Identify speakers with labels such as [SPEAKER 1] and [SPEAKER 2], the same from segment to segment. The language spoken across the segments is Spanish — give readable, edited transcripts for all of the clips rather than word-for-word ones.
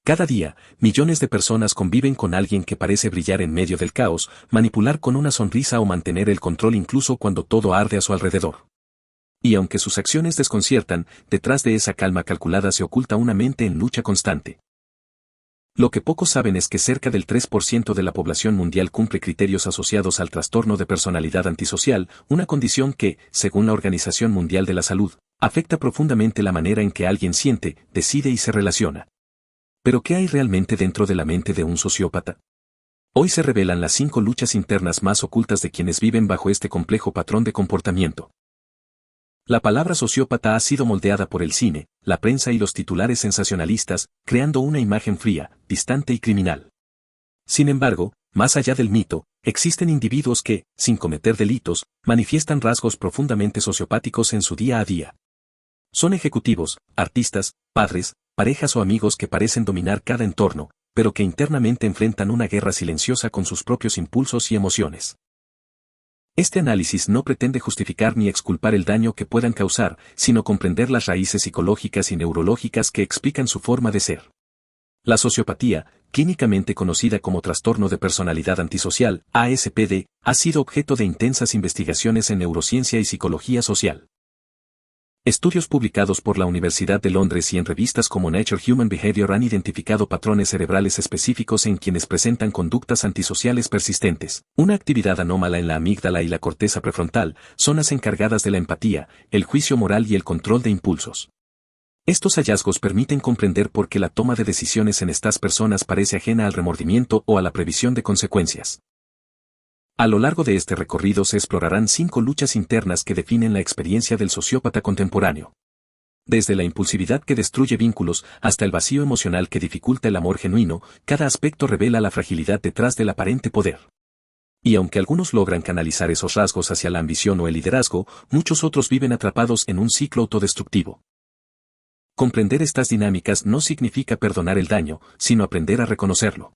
[SPEAKER 1] Cada día, millones de personas conviven con alguien que parece brillar en medio del caos, manipular con una sonrisa o mantener el control incluso cuando todo arde a su alrededor. Y aunque sus acciones desconciertan, detrás de esa calma calculada se oculta una mente en lucha constante. Lo que pocos saben es que cerca del 3% de la población mundial cumple criterios asociados al trastorno de personalidad antisocial, una condición que, según la Organización Mundial de la Salud, afecta profundamente la manera en que alguien siente, decide y se relaciona. ¿Pero qué hay realmente dentro de la mente de un sociópata? Hoy se revelan las 5 luchas internas más ocultas de quienes viven bajo este complejo patrón de comportamiento. La palabra sociópata ha sido moldeada por el cine, la prensa y los titulares sensacionalistas, creando una imagen fría, distante y criminal. Sin embargo, más allá del mito, existen individuos que, sin cometer delitos, manifiestan rasgos profundamente sociopáticos en su día a día. Son ejecutivos, artistas, padres, parejas o amigos que parecen dominar cada entorno, pero que internamente enfrentan una guerra silenciosa con sus propios impulsos y emociones. Este análisis no pretende justificar ni exculpar el daño que puedan causar, sino comprender las raíces psicológicas y neurológicas que explican su forma de ser. La sociopatía, clínicamente conocida como trastorno de personalidad antisocial, ASPD, ha sido objeto de intensas investigaciones en neurociencia y psicología social. Estudios publicados por la Universidad de Londres y en revistas como Nature Human Behavior han identificado patrones cerebrales específicos en quienes presentan conductas antisociales persistentes. Una actividad anómala en la amígdala y la corteza prefrontal, zonas encargadas de la empatía, el juicio moral y el control de impulsos. Estos hallazgos permiten comprender por qué la toma de decisiones en estas personas parece ajena al remordimiento o a la previsión de consecuencias. A lo largo de este recorrido se explorarán 5 luchas internas que definen la experiencia del sociópata contemporáneo. Desde la impulsividad que destruye vínculos hasta el vacío emocional que dificulta el amor genuino, cada aspecto revela la fragilidad detrás del aparente poder. Y aunque algunos logran canalizar esos rasgos hacia la ambición o el liderazgo, muchos otros viven atrapados en un ciclo autodestructivo. Comprender estas dinámicas no significa perdonar el daño, sino aprender a reconocerlo.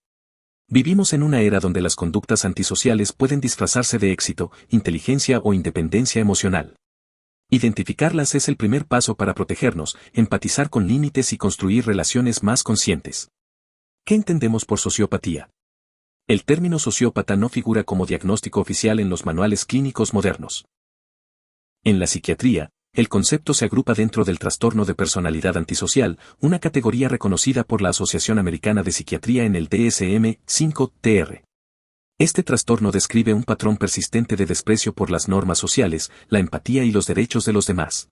[SPEAKER 1] Vivimos en una era donde las conductas antisociales pueden disfrazarse de éxito, inteligencia o independencia emocional. Identificarlas es el primer paso para protegernos, empatizar con límites y construir relaciones más conscientes. ¿Qué entendemos por sociopatía? El término sociópata no figura como diagnóstico oficial en los manuales clínicos modernos. En la psiquiatría, el concepto se agrupa dentro del trastorno de personalidad antisocial, una categoría reconocida por la Asociación Americana de Psiquiatría en el DSM-5-TR. Este trastorno describe un patrón persistente de desprecio por las normas sociales, la empatía y los derechos de los demás.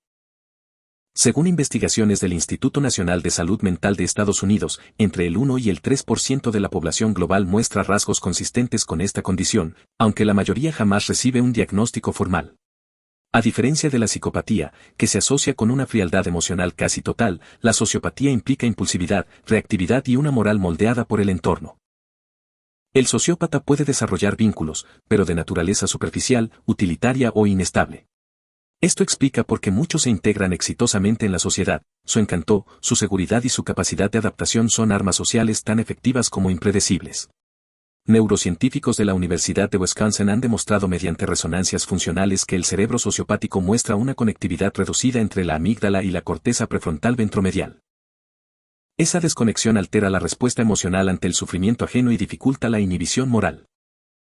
[SPEAKER 1] Según investigaciones del Instituto Nacional de Salud Mental de Estados Unidos, entre el 1 y el 3% de la población global muestra rasgos consistentes con esta condición, aunque la mayoría jamás recibe un diagnóstico formal. A diferencia de la psicopatía, que se asocia con una frialdad emocional casi total, la sociopatía implica impulsividad, reactividad y una moral moldeada por el entorno. El sociópata puede desarrollar vínculos, pero de naturaleza superficial, utilitaria o inestable. Esto explica por qué muchos se integran exitosamente en la sociedad, su encanto, su seguridad y su capacidad de adaptación son armas sociales tan efectivas como impredecibles. Neurocientíficos de la Universidad de Wisconsin han demostrado mediante resonancias funcionales que el cerebro sociopático muestra una conectividad reducida entre la amígdala y la corteza prefrontal ventromedial. Esa desconexión altera la respuesta emocional ante el sufrimiento ajeno y dificulta la inhibición moral.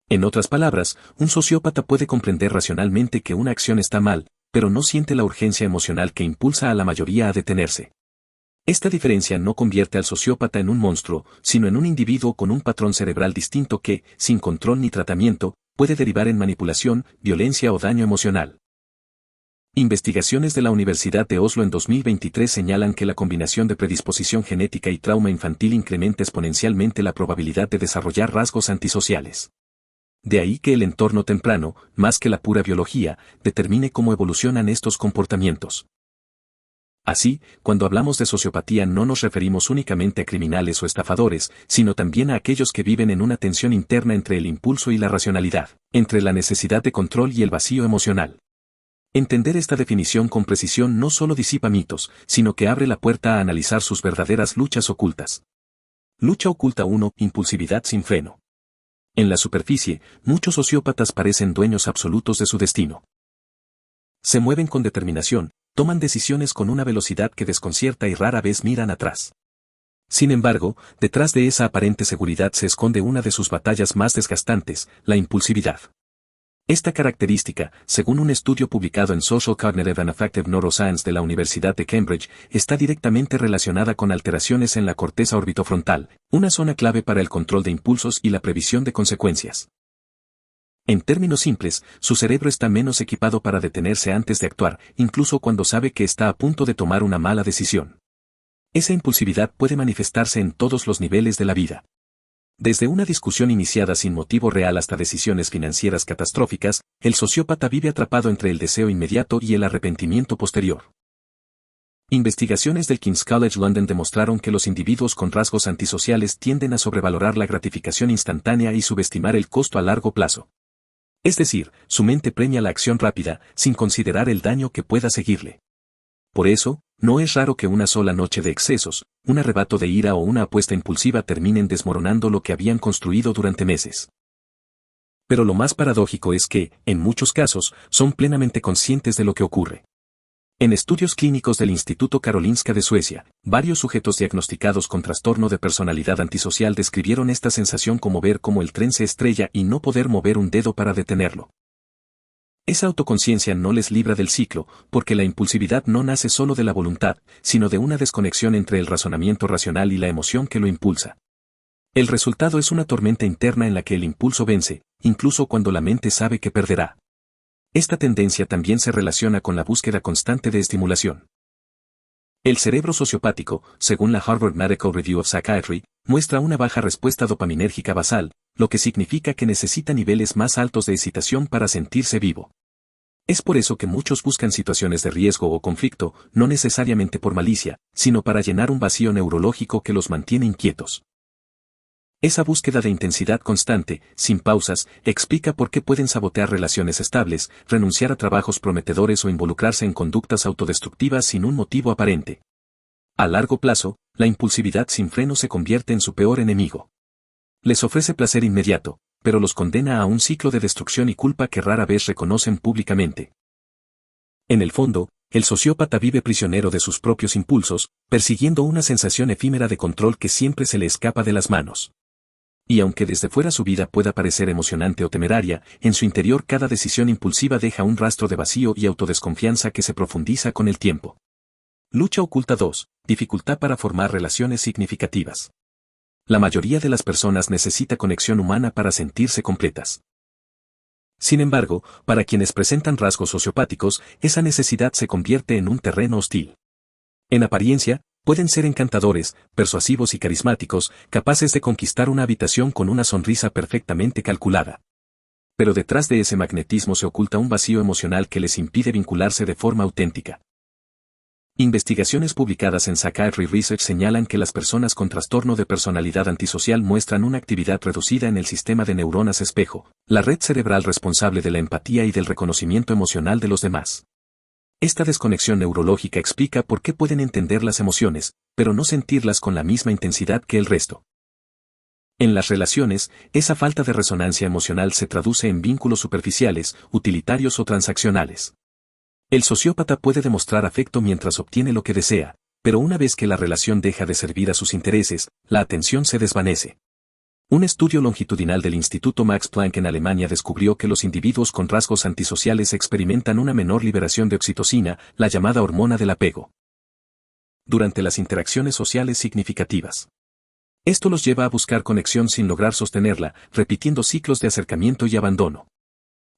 [SPEAKER 1] En otras palabras, un sociópata puede comprender racionalmente que una acción está mal, pero no siente la urgencia emocional que impulsa a la mayoría a detenerse. Esta diferencia no convierte al sociópata en un monstruo, sino en un individuo con un patrón cerebral distinto que, sin control ni tratamiento, puede derivar en manipulación, violencia o daño emocional. Investigaciones de la Universidad de Oslo en 2023 señalan que la combinación de predisposición genética y trauma infantil incrementa exponencialmente la probabilidad de desarrollar rasgos antisociales. De ahí que el entorno temprano, más que la pura biología, determine cómo evolucionan estos comportamientos. Así, cuando hablamos de sociopatía no nos referimos únicamente a criminales o estafadores, sino también a aquellos que viven en una tensión interna entre el impulso y la racionalidad, entre la necesidad de control y el vacío emocional. Entender esta definición con precisión no solo disipa mitos, sino que abre la puerta a analizar sus verdaderas luchas ocultas. Lucha oculta 1. Impulsividad sin freno. En la superficie, muchos sociópatas parecen dueños absolutos de su destino. Se mueven con determinación, toman decisiones con una velocidad que desconcierta y rara vez miran atrás. Sin embargo, detrás de esa aparente seguridad se esconde una de sus batallas más desgastantes, la impulsividad. Esta característica, según un estudio publicado en Social Cognitive and Affective Neuroscience de la Universidad de Cambridge, está directamente relacionada con alteraciones en la corteza orbitofrontal, una zona clave para el control de impulsos y la previsión de consecuencias. En términos simples, su cerebro está menos equipado para detenerse antes de actuar, incluso cuando sabe que está a punto de tomar una mala decisión. Esa impulsividad puede manifestarse en todos los niveles de la vida. Desde una discusión iniciada sin motivo real hasta decisiones financieras catastróficas, el sociópata vive atrapado entre el deseo inmediato y el arrepentimiento posterior. Investigaciones del King's College London demostraron que los individuos con rasgos antisociales tienden a sobrevalorar la gratificación instantánea y subestimar el costo a largo plazo. Es decir, su mente premia la acción rápida, sin considerar el daño que pueda seguirle. Por eso, no es raro que una sola noche de excesos, un arrebato de ira o una apuesta impulsiva terminen desmoronando lo que habían construido durante meses. Pero lo más paradójico es que, en muchos casos, son plenamente conscientes de lo que ocurre. En estudios clínicos del Instituto Karolinska de Suecia, varios sujetos diagnosticados con trastorno de personalidad antisocial describieron esta sensación como ver cómo el tren se estrella y no poder mover un dedo para detenerlo. Esa autoconciencia no les libra del ciclo, porque la impulsividad no nace solo de la voluntad, sino de una desconexión entre el razonamiento racional y la emoción que lo impulsa. El resultado es una tormenta interna en la que el impulso vence, incluso cuando la mente sabe que perderá. Esta tendencia también se relaciona con la búsqueda constante de estimulación. El cerebro sociopático, según la Harvard Medical Review of Psychiatry, muestra una baja respuesta dopaminérgica basal, lo que significa que necesita niveles más altos de excitación para sentirse vivo. Es por eso que muchos buscan situaciones de riesgo o conflicto, no necesariamente por malicia, sino para llenar un vacío neurológico que los mantiene inquietos. Esa búsqueda de intensidad constante, sin pausas, explica por qué pueden sabotear relaciones estables, renunciar a trabajos prometedores o involucrarse en conductas autodestructivas sin un motivo aparente. A largo plazo, la impulsividad sin freno se convierte en su peor enemigo. Les ofrece placer inmediato, pero los condena a un ciclo de destrucción y culpa que rara vez reconocen públicamente. En el fondo, el sociópata vive prisionero de sus propios impulsos, persiguiendo una sensación efímera de control que siempre se le escapa de las manos. Y aunque desde fuera su vida pueda parecer emocionante o temeraria, en su interior cada decisión impulsiva deja un rastro de vacío y autodesconfianza que se profundiza con el tiempo. Lucha oculta 2. Dificultad para formar relaciones significativas. La mayoría de las personas necesita conexión humana para sentirse completas. Sin embargo, para quienes presentan rasgos sociopáticos, esa necesidad se convierte en un terreno hostil. En apariencia, pueden ser encantadores, persuasivos y carismáticos, capaces de conquistar una habitación con una sonrisa perfectamente calculada. Pero detrás de ese magnetismo se oculta un vacío emocional que les impide vincularse de forma auténtica. Investigaciones publicadas en Psychiatry Research señalan que las personas con trastorno de personalidad antisocial muestran una actividad reducida en el sistema de neuronas espejo, la red cerebral responsable de la empatía y del reconocimiento emocional de los demás. Esta desconexión neurológica explica por qué pueden entender las emociones, pero no sentirlas con la misma intensidad que el resto. En las relaciones, esa falta de resonancia emocional se traduce en vínculos superficiales, utilitarios o transaccionales. El sociópata puede demostrar afecto mientras obtiene lo que desea, pero una vez que la relación deja de servir a sus intereses, la atención se desvanece. Un estudio longitudinal del Instituto Max Planck en Alemania descubrió que los individuos con rasgos antisociales experimentan una menor liberación de oxitocina, la llamada hormona del apego, durante las interacciones sociales significativas. Esto los lleva a buscar conexión sin lograr sostenerla, repitiendo ciclos de acercamiento y abandono.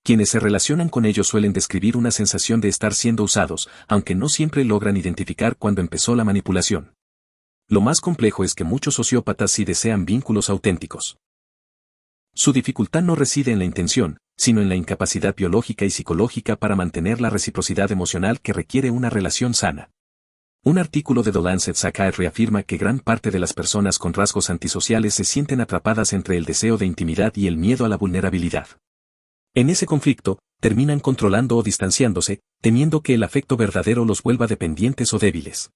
[SPEAKER 1] Quienes se relacionan con ellos suelen describir una sensación de estar siendo usados, aunque no siempre logran identificar cuándo empezó la manipulación. Lo más complejo es que muchos sociópatas sí desean vínculos auténticos. Su dificultad no reside en la intención, sino en la incapacidad biológica y psicológica para mantener la reciprocidad emocional que requiere una relación sana. Un artículo de The Lancet Psychiatry afirma que gran parte de las personas con rasgos antisociales se sienten atrapadas entre el deseo de intimidad y el miedo a la vulnerabilidad. En ese conflicto, terminan controlando o distanciándose, temiendo que el afecto verdadero los vuelva dependientes o débiles.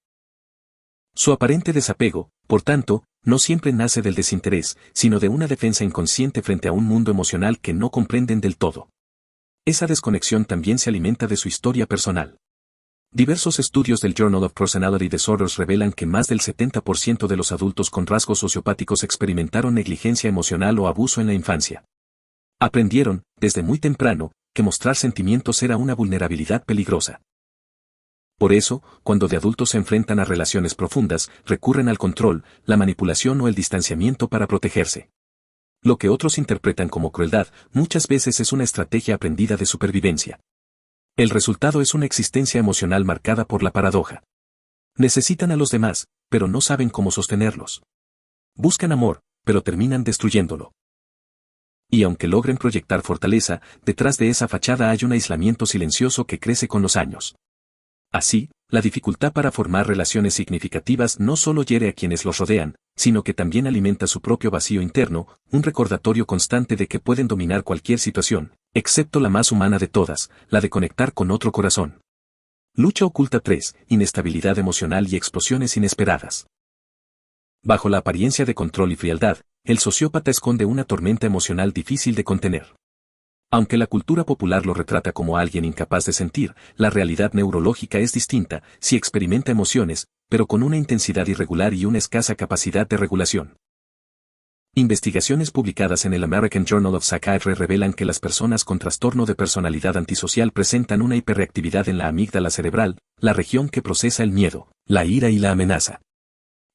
[SPEAKER 1] Su aparente desapego, por tanto, no siempre nace del desinterés, sino de una defensa inconsciente frente a un mundo emocional que no comprenden del todo. Esa desconexión también se alimenta de su historia personal. Diversos estudios del Journal of Personality Disorders revelan que más del 70% de los adultos con rasgos sociopáticos experimentaron negligencia emocional o abuso en la infancia. Aprendieron, desde muy temprano, que mostrar sentimientos era una vulnerabilidad peligrosa. Por eso, cuando de adultos se enfrentan a relaciones profundas, recurren al control, la manipulación o el distanciamiento para protegerse. Lo que otros interpretan como crueldad, muchas veces es una estrategia aprendida de supervivencia. El resultado es una existencia emocional marcada por la paradoja. Necesitan a los demás, pero no saben cómo sostenerlos. Buscan amor, pero terminan destruyéndolo. Y aunque logren proyectar fortaleza, detrás de esa fachada hay un aislamiento silencioso que crece con los años. Así, la dificultad para formar relaciones significativas no solo hiere a quienes los rodean, sino que también alimenta su propio vacío interno, un recordatorio constante de que pueden dominar cualquier situación, excepto la más humana de todas, la de conectar con otro corazón. Lucha oculta 3, inestabilidad emocional y explosiones inesperadas. Bajo la apariencia de control y frialdad, el sociópata esconde una tormenta emocional difícil de contener. Aunque la cultura popular lo retrata como alguien incapaz de sentir, la realidad neurológica es distinta, sí experimenta emociones, pero con una intensidad irregular y una escasa capacidad de regulación. Investigaciones publicadas en el American Journal of Psychiatry revelan que las personas con trastorno de personalidad antisocial presentan una hiperreactividad en la amígdala cerebral, la región que procesa el miedo, la ira y la amenaza.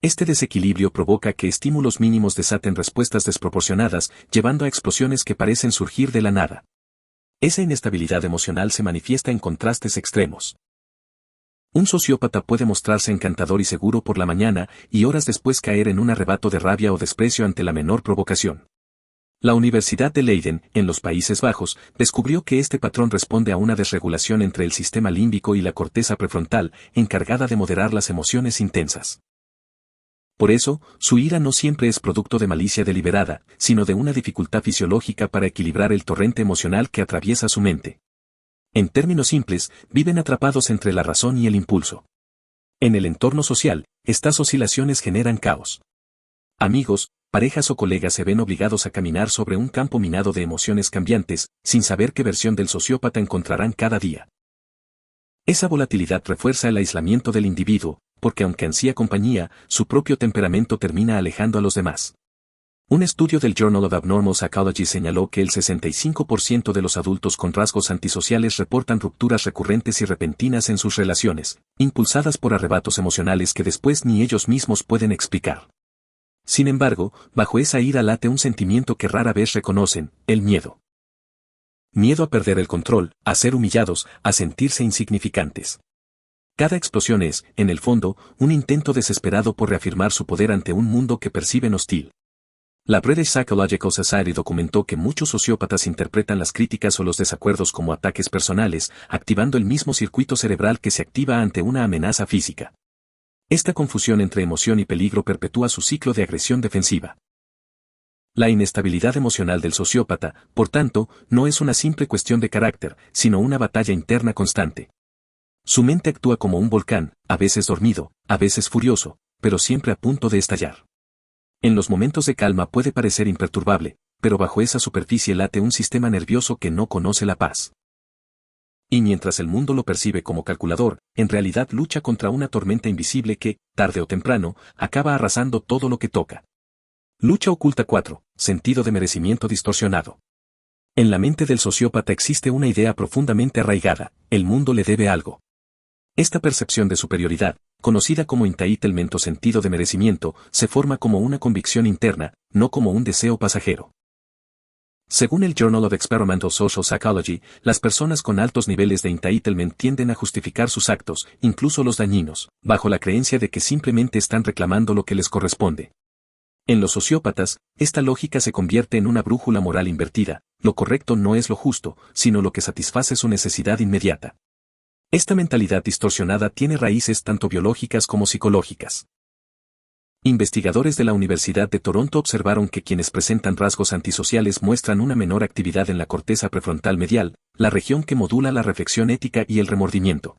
[SPEAKER 1] Este desequilibrio provoca que estímulos mínimos desaten respuestas desproporcionadas, llevando a explosiones que parecen surgir de la nada. Esa inestabilidad emocional se manifiesta en contrastes extremos. Un sociópata puede mostrarse encantador y seguro por la mañana y horas después caer en un arrebato de rabia o desprecio ante la menor provocación. La Universidad de Leiden, en los Países Bajos, descubrió que este patrón responde a una desregulación entre el sistema límbico y la corteza prefrontal, encargada de moderar las emociones intensas. Por eso, su ira no siempre es producto de malicia deliberada, sino de una dificultad fisiológica para equilibrar el torrente emocional que atraviesa su mente. En términos simples, viven atrapados entre la razón y el impulso. En el entorno social, estas oscilaciones generan caos. Amigos, parejas o colegas se ven obligados a caminar sobre un campo minado de emociones cambiantes, sin saber qué versión del sociópata encontrarán cada día. Esa volatilidad refuerza el aislamiento del individuo, porque aunque ansía compañía, su propio temperamento termina alejando a los demás. Un estudio del Journal of Abnormal Psychology señaló que el 65% de los adultos con rasgos antisociales reportan rupturas recurrentes y repentinas en sus relaciones, impulsadas por arrebatos emocionales que después ni ellos mismos pueden explicar. Sin embargo, bajo esa ira late un sentimiento que rara vez reconocen, el miedo. Miedo a perder el control, a ser humillados, a sentirse insignificantes. Cada explosión es, en el fondo, un intento desesperado por reafirmar su poder ante un mundo que perciben hostil. La British Psychological Society documentó que muchos sociópatas interpretan las críticas o los desacuerdos como ataques personales, activando el mismo circuito cerebral que se activa ante una amenaza física. Esta confusión entre emoción y peligro perpetúa su ciclo de agresión defensiva. La inestabilidad emocional del sociópata, por tanto, no es una simple cuestión de carácter, sino una batalla interna constante. Su mente actúa como un volcán, a veces dormido, a veces furioso, pero siempre a punto de estallar. En los momentos de calma puede parecer imperturbable, pero bajo esa superficie late un sistema nervioso que no conoce la paz. Y mientras el mundo lo percibe como calculador, en realidad lucha contra una tormenta invisible que, tarde o temprano, acaba arrasando todo lo que toca. Lucha oculta 4. Sentido de merecimiento distorsionado. En la mente del sociópata existe una idea profundamente arraigada: el mundo le debe algo. Esta percepción de superioridad, conocida como entitlement o sentido de merecimiento, se forma como una convicción interna, no como un deseo pasajero. Según el Journal of Experimental Social Psychology, las personas con altos niveles de entitlement tienden a justificar sus actos, incluso los dañinos, bajo la creencia de que simplemente están reclamando lo que les corresponde. En los sociópatas, esta lógica se convierte en una brújula moral invertida: lo correcto no es lo justo, sino lo que satisface su necesidad inmediata. Esta mentalidad distorsionada tiene raíces tanto biológicas como psicológicas. Investigadores de la Universidad de Toronto observaron que quienes presentan rasgos antisociales muestran una menor actividad en la corteza prefrontal medial, la región que modula la reflexión ética y el remordimiento.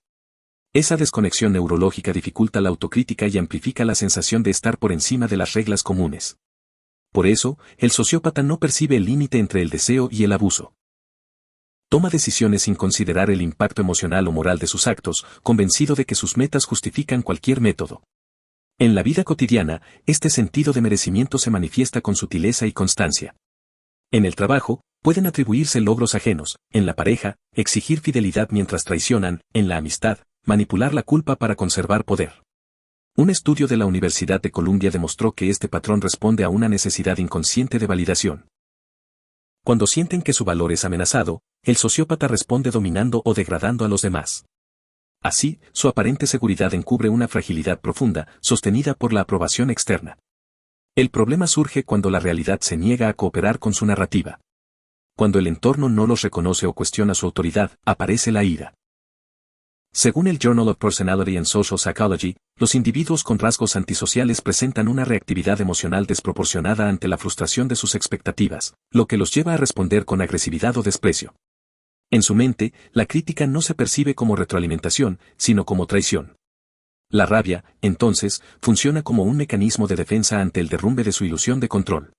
[SPEAKER 1] Esa desconexión neurológica dificulta la autocrítica y amplifica la sensación de estar por encima de las reglas comunes. Por eso, el sociópata no percibe el límite entre el deseo y el abuso. Toma decisiones sin considerar el impacto emocional o moral de sus actos, convencido de que sus metas justifican cualquier método. En la vida cotidiana, este sentido de merecimiento se manifiesta con sutileza y constancia. En el trabajo, pueden atribuirse logros ajenos; en la pareja, exigir fidelidad mientras traicionan; en la amistad, manipular la culpa para conservar poder. Un estudio de la Universidad de Columbia demostró que este patrón responde a una necesidad inconsciente de validación. Cuando sienten que su valor es amenazado, el sociópata responde dominando o degradando a los demás. Así, su aparente seguridad encubre una fragilidad profunda, sostenida por la aprobación externa. El problema surge cuando la realidad se niega a cooperar con su narrativa. Cuando el entorno no los reconoce o cuestiona su autoridad, aparece la ira. Según el Journal of Personality and Social Psychology, los individuos con rasgos antisociales presentan una reactividad emocional desproporcionada ante la frustración de sus expectativas, lo que los lleva a responder con agresividad o desprecio. En su mente, la crítica no se percibe como retroalimentación, sino como traición. La rabia, entonces, funciona como un mecanismo de defensa ante el derrumbe de su ilusión de control.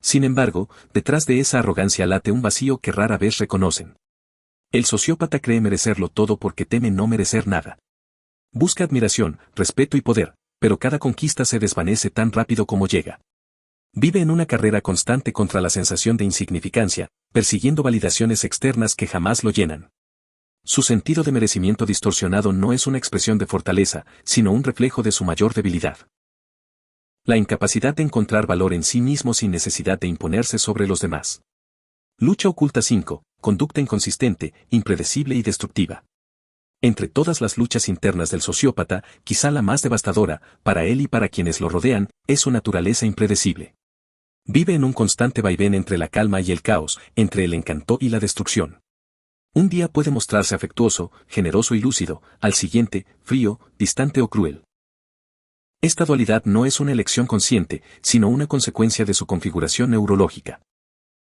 [SPEAKER 1] Sin embargo, detrás de esa arrogancia late un vacío que rara vez reconocen. El sociópata cree merecerlo todo porque teme no merecer nada. Busca admiración, respeto y poder, pero cada conquista se desvanece tan rápido como llega. Vive en una carrera constante contra la sensación de insignificancia, persiguiendo validaciones externas que jamás lo llenan. Su sentido de merecimiento distorsionado no es una expresión de fortaleza, sino un reflejo de su mayor debilidad. La incapacidad de encontrar valor en sí mismo sin necesidad de imponerse sobre los demás. Lucha oculta 5. Conducta inconsistente, impredecible y destructiva. Entre todas las luchas internas del sociópata, quizá la más devastadora, para él y para quienes lo rodean, es su naturaleza impredecible. Vive en un constante vaivén entre la calma y el caos, entre el encanto y la destrucción. Un día puede mostrarse afectuoso, generoso y lúcido; al siguiente, frío, distante o cruel. Esta dualidad no es una elección consciente, sino una consecuencia de su configuración neurológica.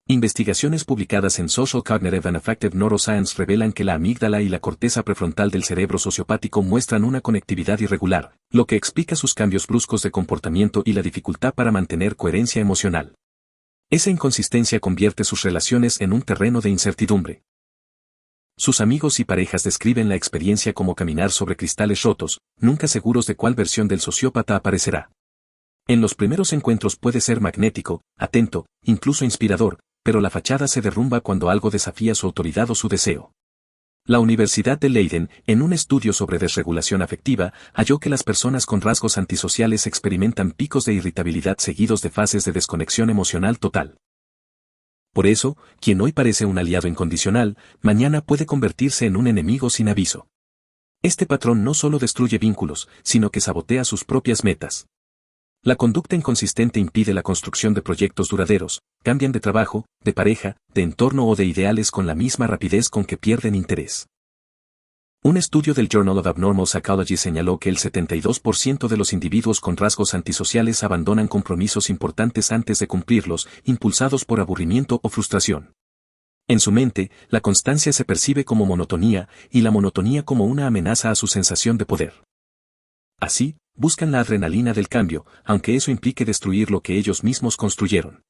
[SPEAKER 1] Investigaciones publicadas en Social Cognitive and Affective Neuroscience revelan que la amígdala y la corteza prefrontal del cerebro sociopático muestran una conectividad irregular, lo que explica sus cambios bruscos de comportamiento y la dificultad para mantener coherencia emocional. Esa inconsistencia convierte sus relaciones en un terreno de incertidumbre. Sus amigos y parejas describen la experiencia como caminar sobre cristales rotos, nunca seguros de cuál versión del sociópata aparecerá. En los primeros encuentros puede ser magnético, atento, incluso inspirador, pero la fachada se derrumba cuando algo desafía su autoridad o su deseo. La Universidad de Leiden, en un estudio sobre desregulación afectiva, halló que las personas con rasgos antisociales experimentan picos de irritabilidad seguidos de fases de desconexión emocional total. Por eso, quien hoy parece un aliado incondicional, mañana puede convertirse en un enemigo sin aviso. Este patrón no solo destruye vínculos, sino que sabotea sus propias metas. La conducta inconsistente impide la construcción de proyectos duraderos; cambian de trabajo, de pareja, de entorno o de ideales con la misma rapidez con que pierden interés. Un estudio del Journal of Abnormal Psychology señaló que el 72% de los individuos con rasgos antisociales abandonan compromisos importantes antes de cumplirlos, impulsados por aburrimiento o frustración. En su mente, la constancia se percibe como monotonía, y la monotonía como una amenaza a su sensación de poder. Así, buscan la adrenalina del cambio, aunque eso implique destruir lo que ellos mismos construyeron.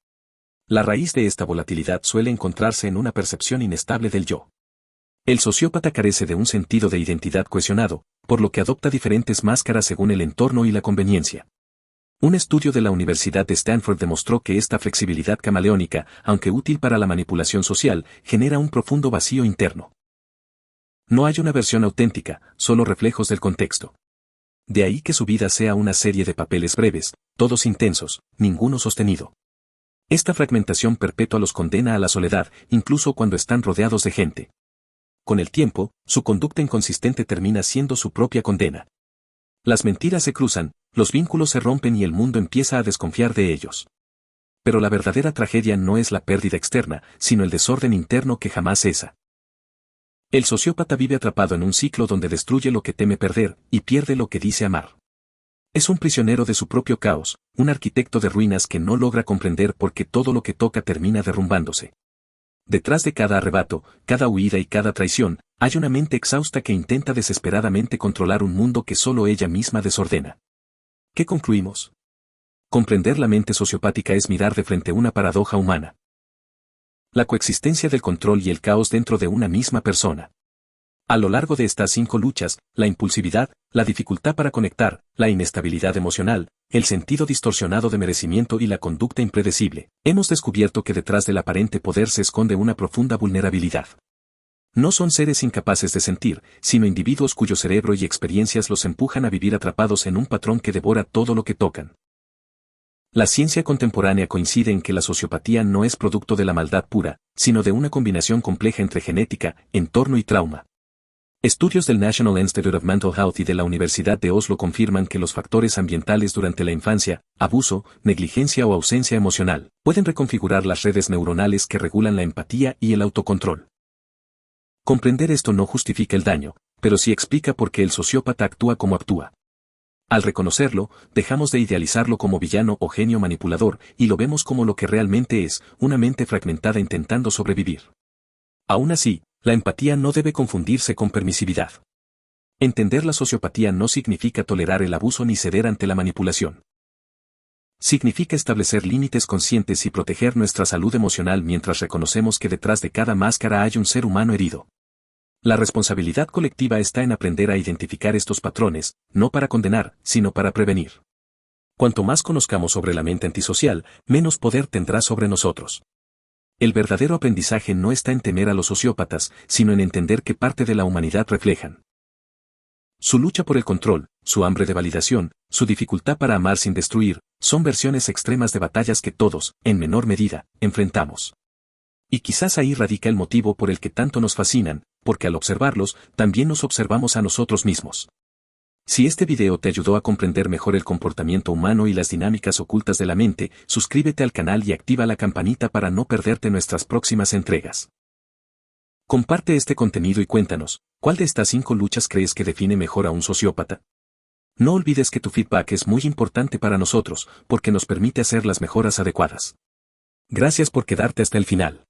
[SPEAKER 1] La raíz de esta volatilidad suele encontrarse en una percepción inestable del yo. El sociópata carece de un sentido de identidad cohesionado, por lo que adopta diferentes máscaras según el entorno y la conveniencia. Un estudio de la Universidad de Stanford demostró que esta flexibilidad camaleónica, aunque útil para la manipulación social, genera un profundo vacío interno. No hay una versión auténtica, solo reflejos del contexto. De ahí que su vida sea una serie de papeles breves, todos intensos, ninguno sostenido. Esta fragmentación perpetua los condena a la soledad, incluso cuando están rodeados de gente. Con el tiempo, su conducta inconsistente termina siendo su propia condena. Las mentiras se cruzan, los vínculos se rompen y el mundo empieza a desconfiar de ellos. Pero la verdadera tragedia no es la pérdida externa, sino el desorden interno que jamás cesa. El sociópata vive atrapado en un ciclo donde destruye lo que teme perder, y pierde lo que dice amar. Es un prisionero de su propio caos, un arquitecto de ruinas que no logra comprender por qué todo lo que toca termina derrumbándose. Detrás de cada arrebato, cada huida y cada traición, hay una mente exhausta que intenta desesperadamente controlar un mundo que solo ella misma desordena. ¿Qué concluimos? Comprender la mente sociopática es mirar de frente una paradoja humana. La coexistencia del control y el caos dentro de una misma persona. A lo largo de estas 5 luchas, la impulsividad, la dificultad para conectar, la inestabilidad emocional, el sentido distorsionado de merecimiento y la conducta impredecible, hemos descubierto que detrás del aparente poder se esconde una profunda vulnerabilidad. No son seres incapaces de sentir, sino individuos cuyo cerebro y experiencias los empujan a vivir atrapados en un patrón que devora todo lo que tocan. La ciencia contemporánea coincide en que la sociopatía no es producto de la maldad pura, sino de una combinación compleja entre genética, entorno y trauma. Estudios del National Institute of Mental Health y de la Universidad de Oslo confirman que los factores ambientales durante la infancia, abuso, negligencia o ausencia emocional, pueden reconfigurar las redes neuronales que regulan la empatía y el autocontrol. Comprender esto no justifica el daño, pero sí explica por qué el sociópata actúa como actúa. Al reconocerlo, dejamos de idealizarlo como villano o genio manipulador y lo vemos como lo que realmente es, una mente fragmentada intentando sobrevivir. Aún así, la empatía no debe confundirse con permisividad. Entender la sociopatía no significa tolerar el abuso ni ceder ante la manipulación. Significa establecer límites conscientes y proteger nuestra salud emocional mientras reconocemos que detrás de cada máscara hay un ser humano herido. La responsabilidad colectiva está en aprender a identificar estos patrones, no para condenar, sino para prevenir. Cuanto más conozcamos sobre la mente antisocial, menos poder tendrá sobre nosotros. El verdadero aprendizaje no está en temer a los sociópatas, sino en entender qué parte de la humanidad reflejan. Su lucha por el control, su hambre de validación, su dificultad para amar sin destruir, son versiones extremas de batallas que todos, en menor medida, enfrentamos. Y quizás ahí radica el motivo por el que tanto nos fascinan, porque al observarlos, también nos observamos a nosotros mismos. Si este video te ayudó a comprender mejor el comportamiento humano y las dinámicas ocultas de la mente, suscríbete al canal y activa la campanita para no perderte nuestras próximas entregas. Comparte este contenido y cuéntanos, ¿cuál de estas 5 luchas crees que define mejor a un sociópata? No olvides que tu feedback es muy importante para nosotros, porque nos permite hacer las mejoras adecuadas. Gracias por quedarte hasta el final.